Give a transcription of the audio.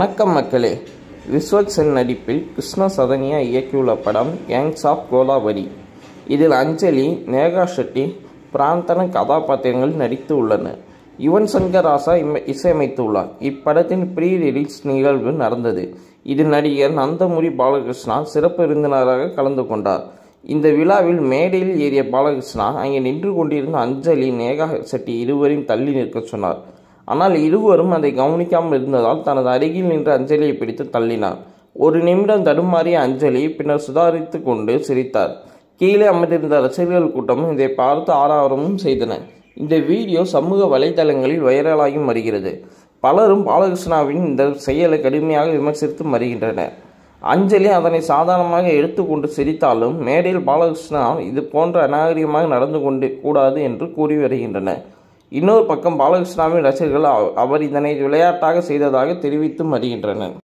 வணக்கம் மக்களே. விஸ்வக் சென் நடிப்பில் கிருஷ்ண சதன்யா இயக்கியுள்ள படம் கேங்ஸ் ஆஃப் கோதாவரி. இதில் அஞ்சலி, நேகா ஷெட்டி, பிராந்தன கதாபாத்திரங்கள் நடித்து உள்ளனர். யுவன் சங்கர் ராஜா இசையமைத்துள்ளார். இப்படத்தின் ப்ரீ ரிலீஸ் நிகழ்வு நடந்தது. இதில் நடிகர் நந்தமுரி பாலகிருஷ்ணா சிறப்பு விருந்தினராக கலந்து கொண்டார். இந்த விழாவில் மேடையில் ஏறிய பாலகிருஷ்ணா அங்கே நின்று கொண்டிருந்த அஞ்சலி, நேகா ஷெட்டி இருவரையும் தள்ளி நிற்க சொன்னார். ஆனால் இருவரும் அதை கவனிக்காமல் இருந்ததால் தனது அருகில் நின்று அஞ்சலியை பிடித்து தள்ளினார். ஒரு நிமிடம் தடுமாறிய அஞ்சலி பின்னர் சுதாரித்து கொண்டு சிரித்தார். கீழே அமர்ந்திருந்த ரசிகர்கள் கூட்டமும் இதை பார்த்து ஆரவாரமும் செய்தனர். இந்த வீடியோ சமூக வலைதளங்களில் வைரலாகி வருகிறது. பலரும் பாலகிருஷ்ணாவின் இந்த செயலை கடுமையாக விமர்சித்து வருகின்றனர். அஞ்சலி அதனை சாதாரணமாக எடுத்துக்கொண்டு சிரித்தாலும் மேடையில் பாலகிருஷ்ணா இது போன்ற அநாகரிகமாக நடந்து கொண்டு கூடாது என்று கூறி வருகின்றனர். இன்னொரு பக்கம் பாலகிருஷ்ணாவின் ரசிகர்கள் அவர் இதனை விளையாட்டாக செய்ததாக தெரிவித்து வருகின்றனர்.